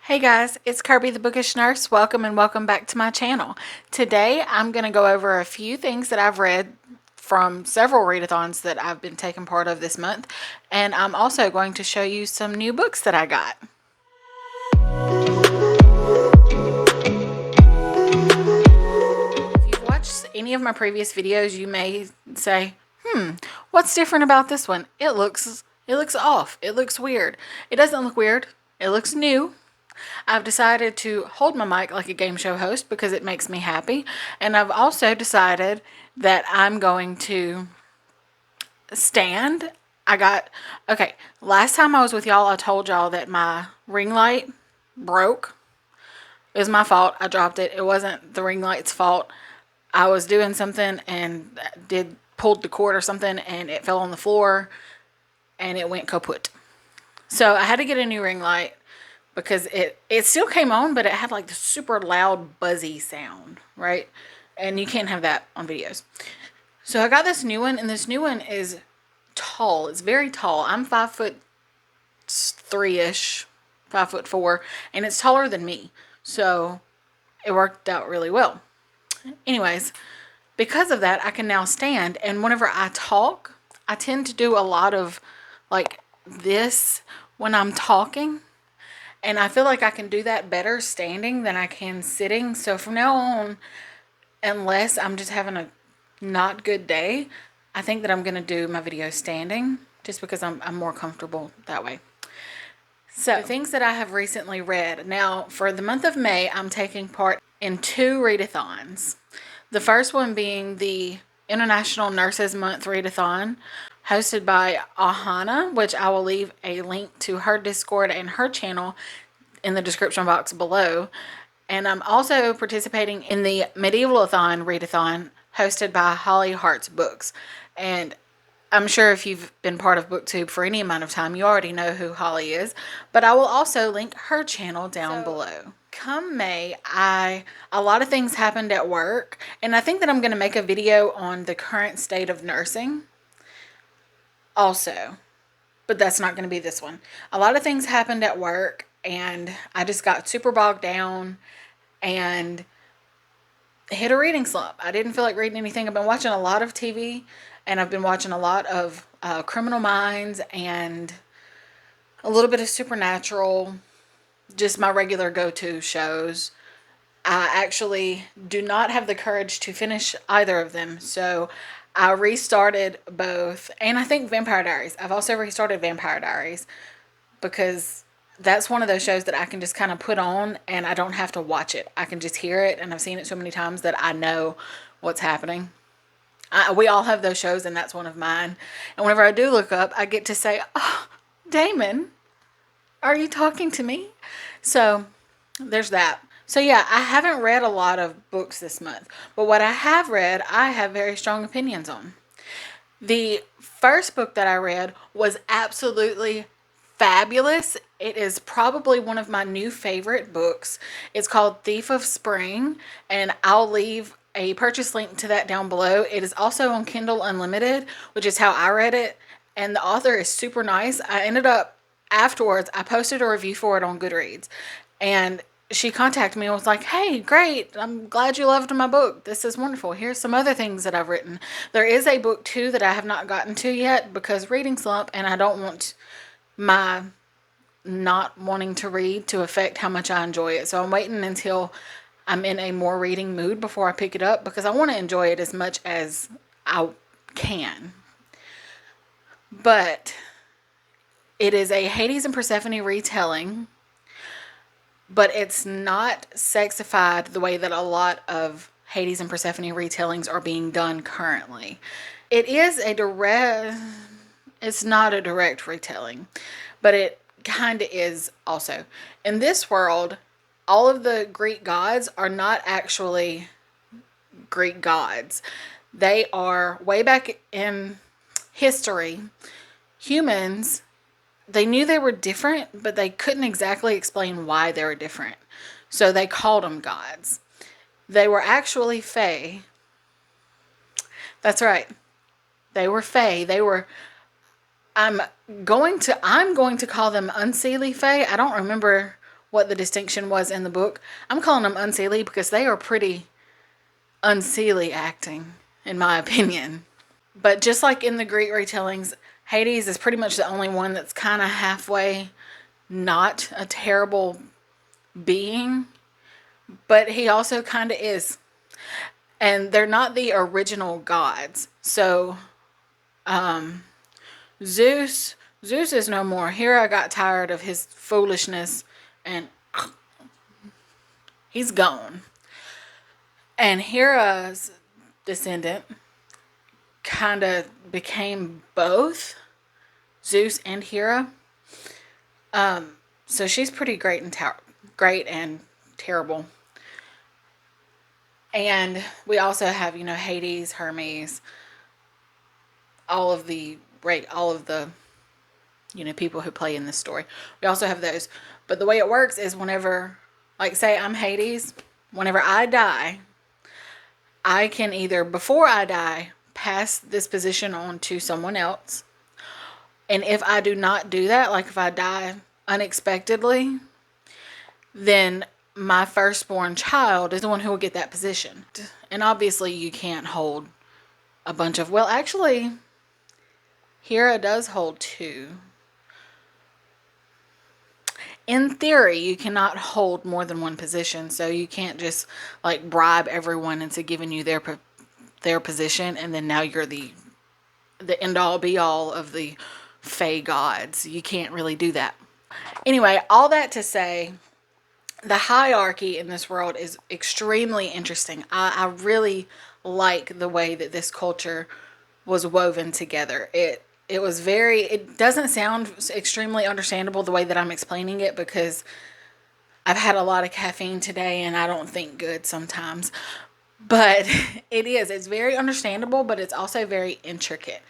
Hey guys, it's Kirby the Bookish Nurse. Welcome and welcome back to my channel. Today I'm going to go over a few things that I've read from several readathons that I've been taking part of this month, and I'm also going to show you some new books that I got. If you've watched any of my previous videos, you may say, what's different about this one? It looks off. It looks weird. It doesn't look weird. It looks new. I've decided to hold my mic like a game show host because it makes me happy. And I've also decided that I'm going to stand. Okay, last time I was with y'all, I told y'all that my ring light broke. It was my fault. I dropped it. It wasn't the ring light's fault. I was doing something and pulled the cord or something and it fell on the floor and it went kaput. So I had to get a new ring light, because it still came on, but it had like the super loud buzzy sound, right? And you can't have that on videos. So I got this new one, and this new one is tall. It's very tall. I'm 5'3"-ish, 5'4", and it's taller than me. So it worked out really well. Anyways, because of that, I can now stand, and whenever I talk, I tend to do a lot of like this when I'm talking. And I feel like I can do that better standing than I can sitting. So from now on, unless I'm just having a not good day, I think that I'm going to do my videos standing just because I'm more comfortable that way. So things that I have recently read. Now, for the month of May, I'm taking part in 2 readathons. The first one being the International Nurses Month readathon, hosted by Ahana, which I will leave a link to her Discord and her channel in the description box below. And I'm also participating in the Medievalathon readathon, hosted by Holly Hart's Books. And I'm sure if you've been part of BookTube for any amount of time, you already know who Holly is. But I will also link her channel down below. Come May, a lot of things happened at work, and I think that I'm going to make a video on the current state of nursing also, but that's not going to be this one. A lot of things happened at work, and I just got super bogged down and hit a reading slump. I didn't feel like reading anything. I've been watching a lot of TV, and I've been watching a lot of Criminal Minds and a little bit of Supernatural, just my regular go-to shows. I actually do not have the courage to finish either of them, so I restarted both, and I think Vampire Diaries. I've also restarted Vampire Diaries because that's one of those shows that I can just kind of put on and I don't have to watch it. I can just hear it, and I've seen it so many times that I know what's happening. We all have those shows, and that's one of mine. And whenever I do look up, I get to say, "Oh, Damon, are you talking to me?" So there's that. So yeah, I haven't read a lot of books this month, but what I have read, I have very strong opinions on. The first book that I read was absolutely fabulous. It is probably one of my new favorite books. It's called Thief of Spring, and I'll leave a purchase link to that down below. It is also on Kindle Unlimited, which is how I read it, and the author is super nice. I ended up, afterwards, I posted a review for it on Goodreads, and she contacted me and was like, "Hey, great, I'm glad you loved my book. This is wonderful. Here's some other things that I've written." There is a book too that I have not gotten to yet because reading slump, and I don't want my not wanting to read to affect how much I enjoy it. So I'm waiting until I'm in a more reading mood before I pick it up, because I want to enjoy it as much as I can. But it is a Hades and Persephone retelling, but it's not sexified the way that a lot of Hades and Persephone retellings are being done currently. It's not a direct retelling, but it kind of is also. In this world, all of the Greek gods are not actually Greek gods. They are, way back in history, humans. They knew they were different, but they couldn't exactly explain why they were different. So they called them gods. They were actually fae. That's right. They were fae. I'm going to call them unseelie fae. I don't remember what the distinction was in the book. I'm calling them unseelie because they are pretty unseelie acting, in my opinion. But just like in the Greek retellings, Hades is pretty much the only one that's kind of halfway not a terrible being, but he also kind of is. And they're not the original gods. So, Zeus is no more. Hera got tired of his foolishness and he's gone. And Hera's descendant kind of became both Zeus and Hera. So she's pretty great and terrible. And we also have, Hades, Hermes, all of the people who play in this story. We also have those. But the way it works is whenever, like, say I'm Hades, whenever I die, I can either, before I die, pass this position on to someone else. And if I do not do that, like if I die unexpectedly, then my firstborn child is the one who will get that position. And obviously you can't hold a bunch of, well, actually, Hera does hold 2. In theory, you cannot hold more than one position, so you can't just like bribe everyone into giving you their position, and then now you're the end all be all of the Fae gods. You can't really do that. Anyway, all that to say, the hierarchy in this world is extremely interesting. I really like the way that this culture was woven together. It doesn't sound extremely understandable the way that I'm explaining it because I've had a lot of caffeine today and I don't think good sometimes. But it's very understandable, but it's also very intricate.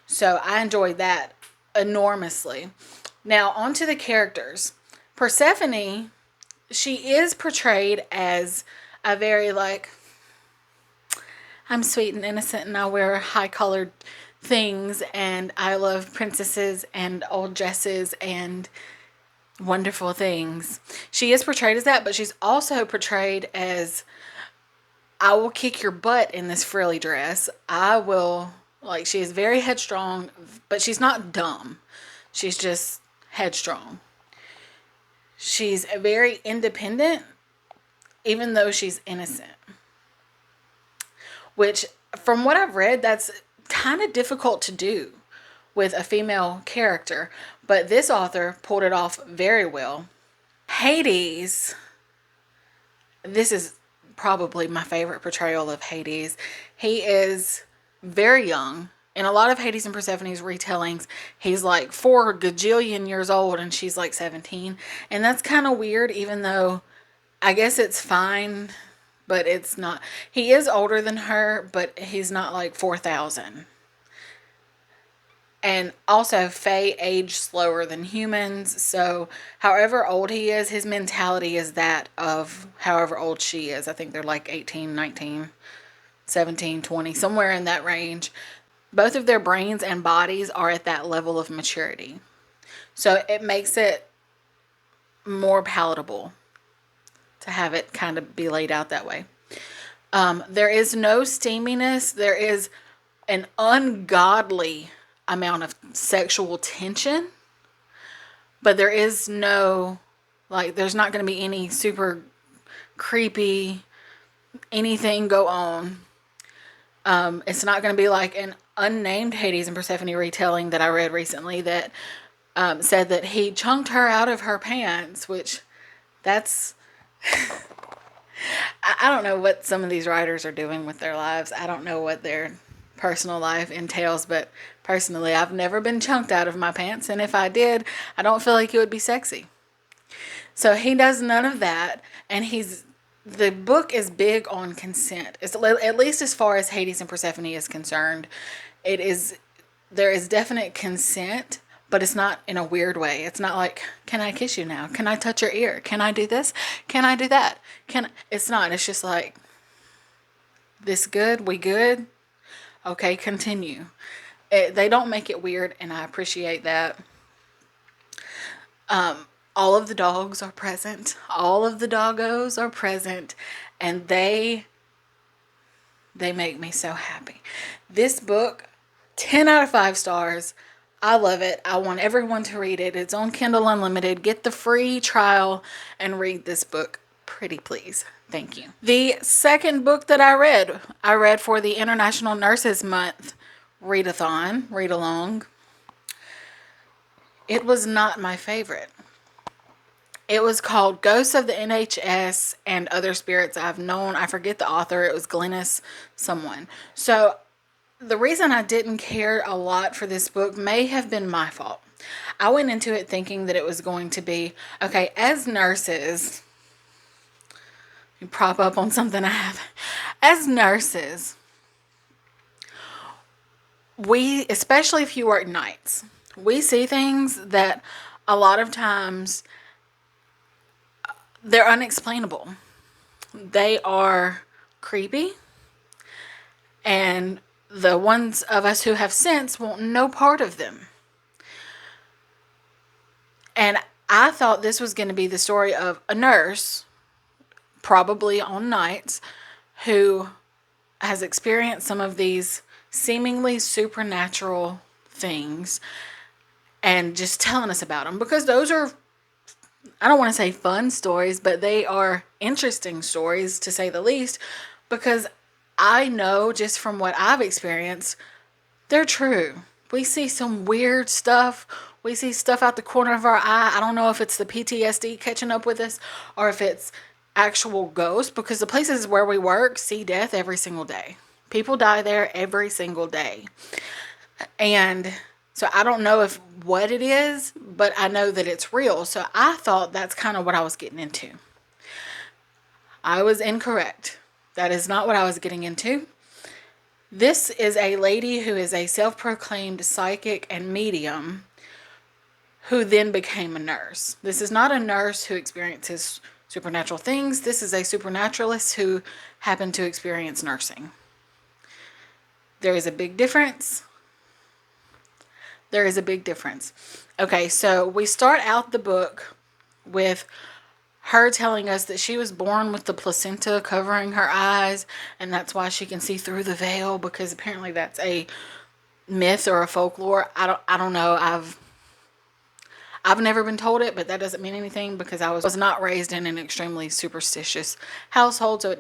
So I enjoyed that enormously. Now, on to the characters. Persephone, she is portrayed as a very, like, I'm sweet and innocent and I wear high-colored things and I love princesses and old dresses and wonderful things. She is portrayed as that, but she's also portrayed as, I will kick your butt in this frilly dress. She is very headstrong, but she's not dumb. She's just headstrong. She's very independent, even though she's innocent. Which, from what I've read, that's kind of difficult to do with a female character. But this author pulled it off very well. Hades, this is probably my favorite portrayal of Hades. He is very young. In a lot of Hades and Persephone's retellings, he's like 4 gajillion years old and she's like 17. And that's kind of weird, even though I guess it's fine, but it's not. He is older than her, but he's not like 4,000. And also, Fae age slower than humans. So, however old he is, his mentality is that of however old she is. I think they're like 18, 19, 17, 20, somewhere in that range. Both of their brains and bodies are at that level of maturity. So, it makes it more palatable to have it kind of be laid out that way. There is no steaminess. There is an ungodly amount of sexual tension, but there is no, like, there's not going to be any super creepy anything go on. It's not going to be like an unnamed Hades and Persephone retelling that I read recently that said that he chunked her out of her pants, which that's I don't know what some of these writers are doing with their lives. I don't know what their personal life entails, but personally, I've never been chunked out of my pants, and if I did, I don't feel like it would be sexy. So he does none of that, and the book is big on consent. It's, at least as far as Hades and Persephone is concerned, there is definite consent, but it's not in a weird way. It's not like, can I kiss you now? Can I touch your ear? Can I do this? Can I do that? It's not. It's just like, this good? We good? Okay, continue. They don't make it weird, and I appreciate that. All of the dogs are present. All of the doggos are present. And they make me so happy. This book, 10 out of 5 stars. I love it. I want everyone to read it. It's on Kindle Unlimited. Get the free trial and read this book. Pretty please. Thank you. The second book that I read for the International Nurses Month readathon, read along. It was not my favorite. It was called Ghosts of the NHS and Other Spirits I've Known. I forget the author. It was Glennis someone. So the reason I didn't care a lot for this book may have been my fault. I went into it thinking that it was going to be, okay, as nurses, you prop up on something I have. As nurses, we, especially if you work nights, we see things that a lot of times they're unexplainable. They are creepy, and the ones of us who have sense want no part of them. And I thought this was going to be the story of a nurse, probably on nights, who has experienced some of these seemingly supernatural things and just telling us about them, because those are, I don't want to say fun stories, but they are interesting stories to say the least, because I know just from what I've experienced, they're true. We see some weird stuff. We see stuff out the corner of our eye. I don't know if it's the PTSD catching up with us or if it's actual ghosts, because the places where we work see death every single day. People die there every single day. And so I don't know if what it is, but I know that it's real. So I thought that's kind of what I was getting into. I was incorrect. That is not what I was getting into. This is a lady who is a self-proclaimed psychic and medium who then became a nurse. This is not a nurse who experiences supernatural things. This is a supernaturalist who happened to experience nursing. There is a big difference. There is a big difference. Okay, so we start out the book with her telling us that she was born with the placenta covering her eyes, and that's why she can see through the veil, because apparently that's a myth or a folklore. I don't know. I've never been told it, but that doesn't mean anything, because I was not raised in an extremely superstitious household, so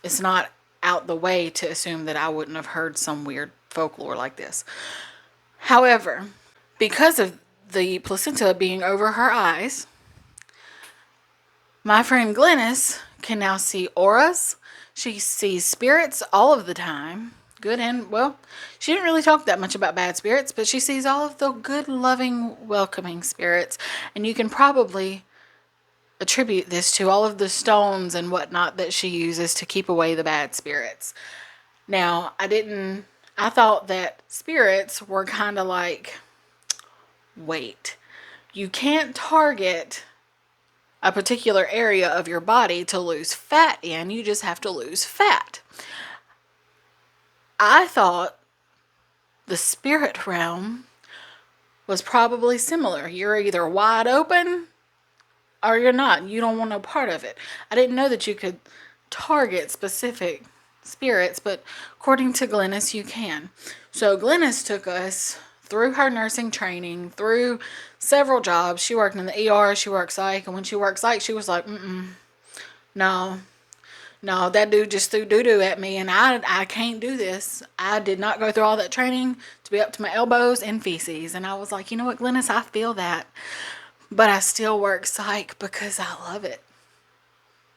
it's not out the way to assume that I wouldn't have heard some weird folklore like this. However, because of the placenta being over her eyes, my friend Glennis can now see auras. She sees spirits all of the time. Good and, well, she didn't really talk that much about bad spirits, but she sees all of the good, loving, welcoming spirits. And you can probably attribute this to all of the stones and whatnot that she uses to keep away the bad spirits. Now, I thought that spirits were kind of like, wait, you can't target a particular area of your body to lose fat in. You just have to lose fat. I thought the spirit realm was probably similar. You're either wide open or you're not. You don't want no part of it. I didn't know that you could target specific spirits, but according to Glennis, you can. So Glennis took us through her nursing training, through several jobs. She worked in the ER, she worked psych, and when she worked psych, she was like, no, that dude just threw doo-doo at me, and I can't do this. I did not go through all that training to be up to my elbows in feces. And I was like, you know what, Glennis, I feel that, but I still work psych because I love it.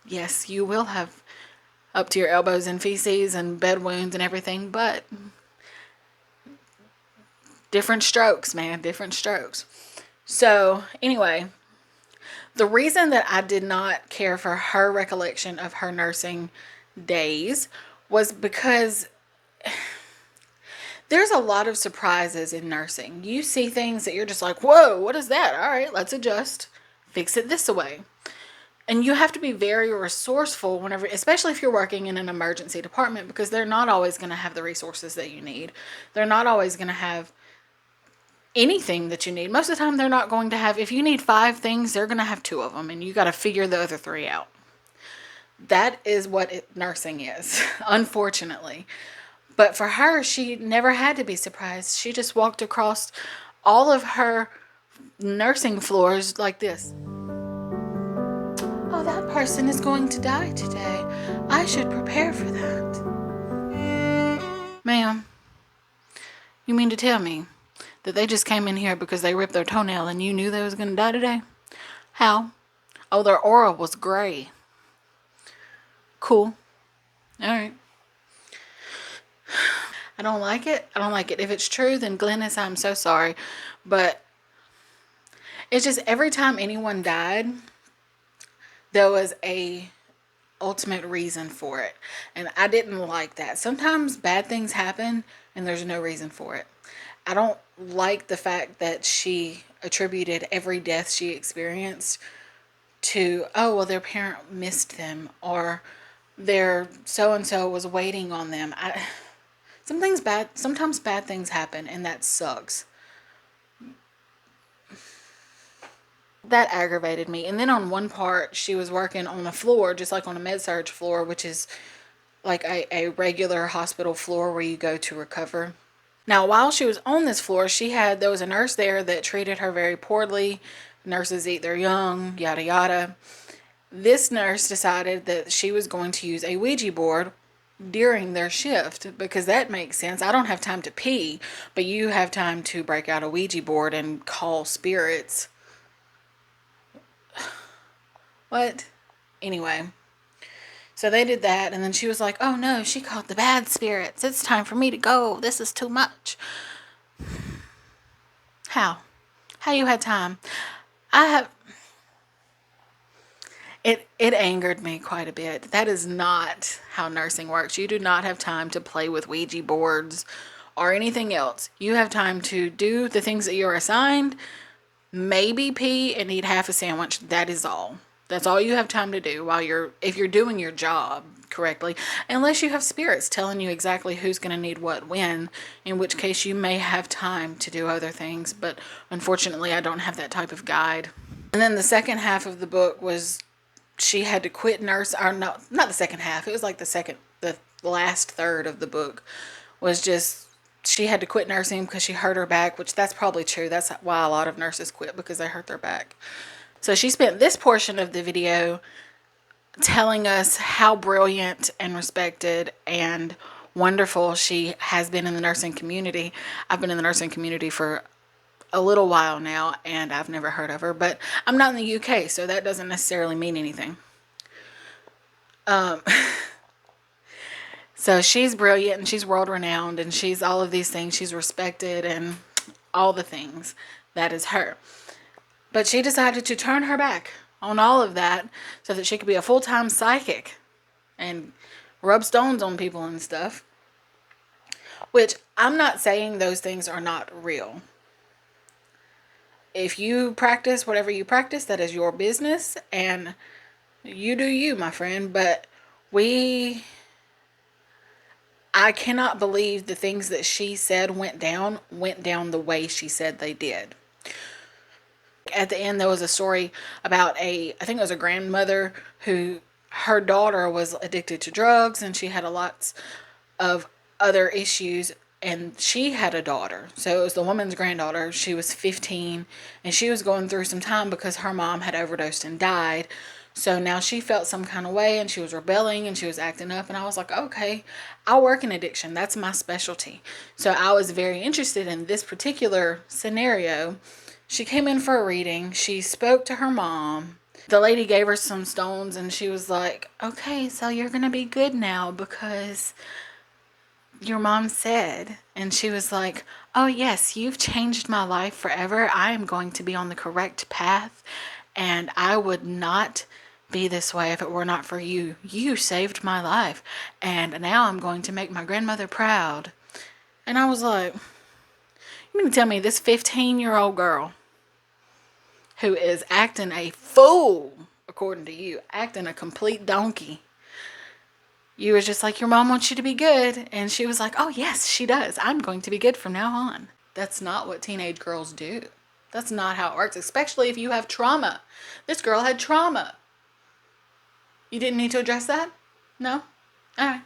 Yes, you will have up to your elbows in feces and bed wounds and everything, but different strokes, man, different strokes. So anyway, the reason that I did not care for her recollection of her nursing days was because there's a lot of surprises in nursing. You see things that you're just like, whoa, what is that? All right, let's adjust, fix it this way. And you have to be very resourceful whenever, especially if you're working in an emergency department, because they're not always going to have the resources that you need. They're not always going to have anything that you need. Most of the time they're not going to have, if you need 5 things, they're going to have 2 of them, and you got to figure the other 3 out. That is what nursing is, unfortunately. But for her, she never had to be surprised. She just walked across all of her nursing floors like this. Oh, that person is going to die today. I should prepare for that. Ma'am, you mean to tell me that they just came in here because they ripped their toenail and you knew they was going to die today? How? Oh, their aura was gray. Cool. All right. I don't like it. I don't like it. If it's true, then Glennis, I'm so sorry. But it's just every time anyone died, there was a ultimate reason for it. And I didn't like that. Sometimes bad things happen and there's no reason for it. I don't like the fact that she attributed every death she experienced to, oh, well, their parent missed them, or their so-and-so was waiting on them. Sometimes bad things happen, and that sucks. That aggravated me. And then on one part, she was working on a floor, just like on a med-surg floor, which is like a regular hospital floor where you go to recover. Now, while she was on this floor, there was a nurse there that treated her very poorly. Nurses eat their young, yada yada. This nurse decided that she was going to use a Ouija board during their shift, because that makes sense. I don't have time to pee, but you have time to break out a Ouija board and call spirits. What? Anyway, so they did that, and then she was like, oh no, she called the bad spirits. It's time for me to go. This is too much. How you had time? It angered me quite a bit. That is not how nursing works. You do not have time to play with Ouija boards or anything else. You have time to do the things that you're assigned, maybe pee and eat half a sandwich. That is all. That's all you have time to do if you're doing your job correctly, unless you have spirits telling you exactly who's going to need what when, in which case you may have time to do other things. But unfortunately, I don't have that type of guide. And then the second half of the book was she had to quit nurse, or no, not the second half. It was like the last third of the book was just she had to quit nursing because she hurt her back, which that's probably true. That's why a lot of nurses quit, because they hurt their back. So she spent this portion of the video telling us how brilliant and respected and wonderful she has been in the nursing community. I've been in the nursing community for a little while now, and I've never heard of her, but I'm not in the UK, so that doesn't necessarily mean anything. So she's brilliant, and she's world-renowned, and she's all of these things. She's respected and all the things. That is her. But she decided to turn her back on all of that so that she could be a full-time psychic and rub stones on people and stuff. Which, I'm not saying those things are not real. If you practice whatever you practice, that is your business, and you do you, my friend. But I cannot believe the things that she said went down the way she said they did. At the end, there was a story about I think it was a grandmother who, her daughter was addicted to drugs, and she had lots of other issues, and she had a daughter. So it was the woman's granddaughter. She was 15, and she was going through some time because her mom had overdosed and died. So now she felt some kind of way, and she was rebelling, and she was acting up. And I was like, okay, I work in addiction. That's my specialty. So I was very interested in this particular scenario. She came in for a reading. She spoke to her mom. The lady gave her some stones, and she was like, okay, so you're going to be good now because your mom said. And she was like, oh yes, you've changed my life forever. I am going to be on the correct path, and I would not be this way if it were not for you. You saved my life, and now I'm going to make my grandmother proud. And I was like, you mean to tell me this 15-year-old girl who is acting a fool, according to you, acting a complete donkey, you were just like, your mom wants you to be good. And she was like, oh yes, she does. I'm going to be good from now on. That's not what teenage girls do. That's not how it works, especially if you have trauma. This girl had trauma. You didn't need to address that? No? All right.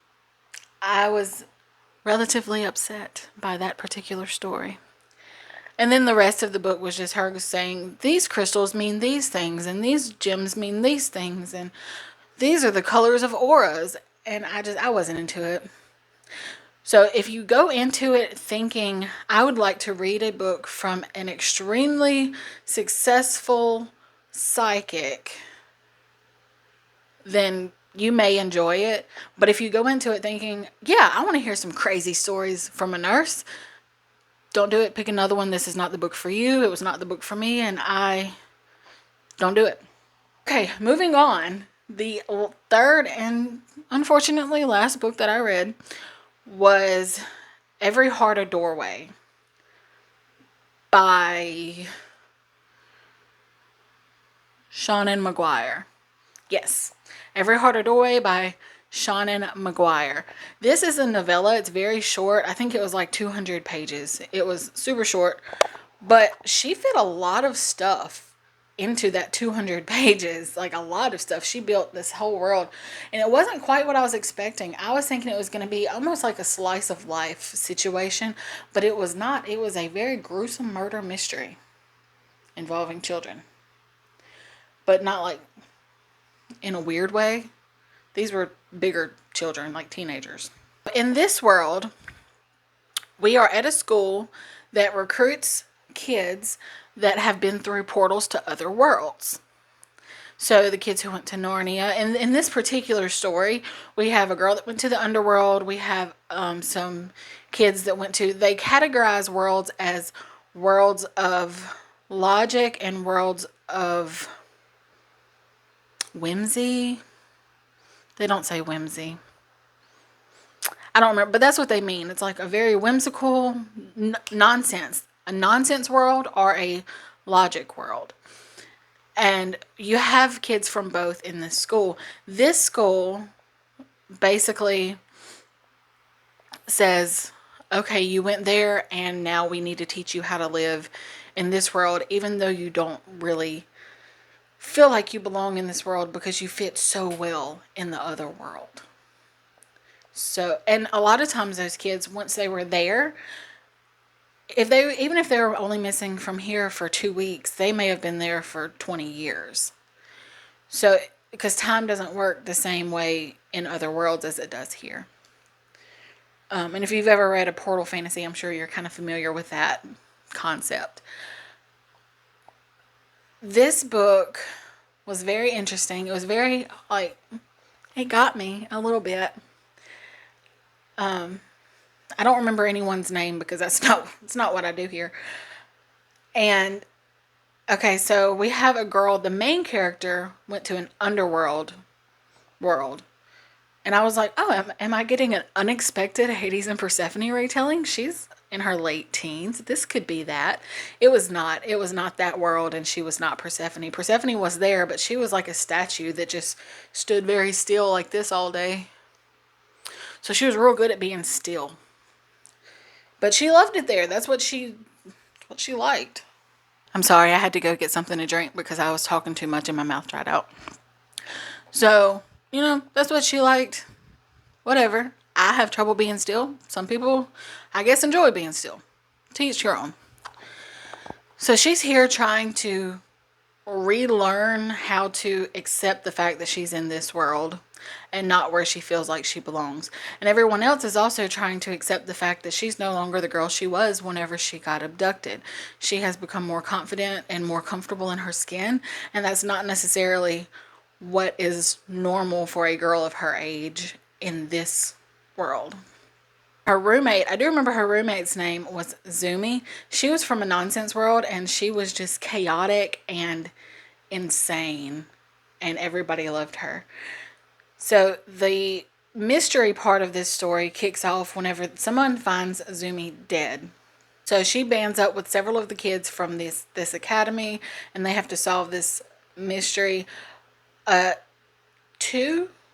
I was relatively upset by that particular story. And then the rest of the book was just her saying, these crystals mean these things, and these gems mean these things, and these are the colors of auras. And I wasn't into it. So if you go into it thinking, I would like to read a book from an extremely successful psychic, then you may enjoy it. But if you go into it thinking, yeah, I want to hear some crazy stories from a nurse, don't do it. Pick another one. This is not the book for you. It was not the book for me, and I don't do it. Okay, moving on. The third and unfortunately last book that I read was Every Heart a Doorway by Shannon Maguire. Yes, Every Heart a Doorway by Shannon Maguire. This is a novella. It's very short. I think it was like 200 pages. It was super short, but she fit a lot of stuff into that 200 pages, like a lot of stuff. She built this whole world, and it wasn't quite what I was expecting. I was thinking it was going to be almost like a slice of life situation, but it was not. It was a very gruesome murder mystery involving children, but not like in a weird way. These were bigger children, like teenagers. In this world, we are at a school that recruits kids that have been through portals to other worlds. So the kids who went to Narnia, and in this particular story, we have a girl that went to the underworld. We have some kids that went to, they categorize worlds as worlds of logic and worlds of whimsy. They don't say whimsy. I don't remember, but that's what they mean. It's like a very whimsical nonsense. A nonsense world or a logic world. And you have kids from both in this school. This school basically says, okay, you went there and now we need to teach you how to live in this world, even though you don't really feel like you belong in this world because you fit so well in the other world. So, and a lot of times those kids, once they were there, even if they were only missing from here for 2 weeks, they may have been there for 20 years. So, because time doesn't work the same way in other worlds as it does here. And if you've ever read a portal fantasy, I'm sure you're kind of familiar with that concept. This book was very interesting. It was very, like, it got me a little bit. I don't remember anyone's name because it's not what I do here. And okay, so we have a girl, the main character went to an underworld world. And I was like, oh, am I getting an unexpected Hades and Persephone retelling? She's in her late teens. This could be that. It was not. It was not that world, and she was not Persephone. Persephone was there, but she was like a statue that just stood very still like this all day. So she was real good at being still. But she loved it there. That's what she liked. I'm sorry, I had to go get something to drink because I was talking too much and my mouth dried out. So, that's what she liked. Whatever. I have trouble being still. Some people, I guess, enjoy being still. To each your own. So she's here trying to relearn how to accept the fact that she's in this world and not where she feels like she belongs. And everyone else is also trying to accept the fact that she's no longer the girl she was whenever she got abducted. She has become more confident and more comfortable in her skin, and that's not necessarily what is normal for a girl of her age in this world. Her roommate, I do remember her roommate's name was Zumi. She was from a nonsense world, and she was just chaotic and insane, and everybody loved her. So the mystery part of this story kicks off whenever someone finds Zumi dead. So she bands up with several of the kids from this academy, and they have to solve this mystery.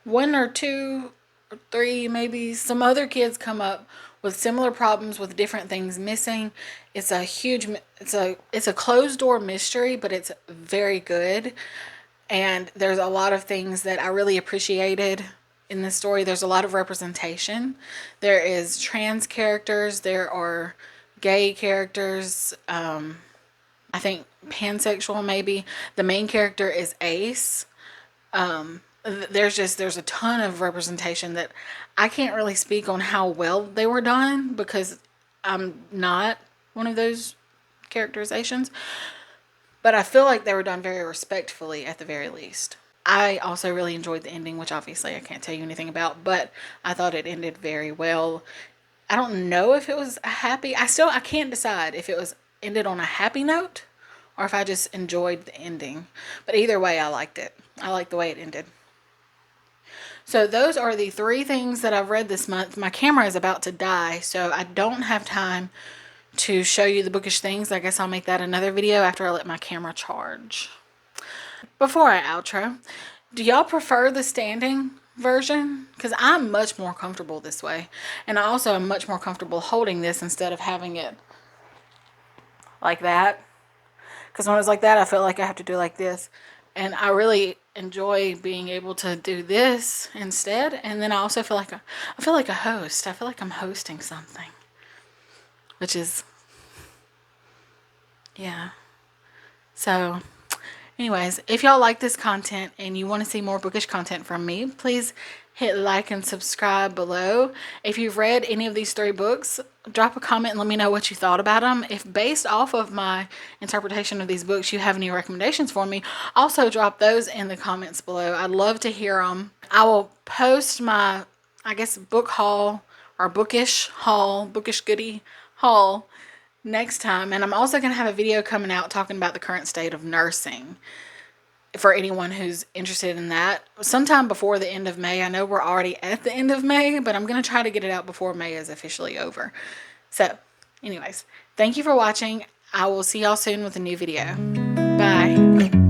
One or two or 3, maybe some other kids come up with similar problems with different things missing. It's a huge, it's a closed door mystery, but it's very good. And there's a lot of things that I really appreciated in this story. There's a lot of representation. There is trans characters. There are gay characters. I think pansexual maybe. The main character is Ace. There's a ton of representation that I can't really speak on how well they were done because I'm not one of those characterizations. But I feel like they were done very respectfully at the very least. I also really enjoyed the ending, which obviously I can't tell you anything about, but I thought it ended very well. I don't know if it was a happy, I can't decide if it was ended on a happy note or if I just enjoyed the ending. But either way, I liked it. I liked the way it ended. So those are the 3 things that I've read this month. My camera is about to die, so I don't have time to show you the bookish things. I guess I'll make that another video after I let my camera charge. Before I outro, do y'all prefer the standing version? Because I'm much more comfortable this way. And I also am much more comfortable holding this instead of having it like that. Because when it's like that, I feel like I have to do like this. And I really enjoy being able to do this instead. And then I also feel like I feel like a host. I feel like I'm hosting something. Which is, yeah. So, anyways, if y'all like this content and you want to see more bookish content from me, please hit like and subscribe below. If you've read any of these 3 books, drop a comment and let me know what you thought about them. If based off of my interpretation of these books you have any recommendations for me, also drop those in the comments below. I'd love to hear them. I will post my, I guess, book haul or bookish haul, bookish goodie haul next time. And I'm also going to have a video coming out talking about the current state of nursing for anyone who's interested in that sometime before the end of May. I know we're already at the end of May, but I'm going to try to get it out before May is officially over. So anyways, thank you for watching. I will see y'all soon with a new video. Bye.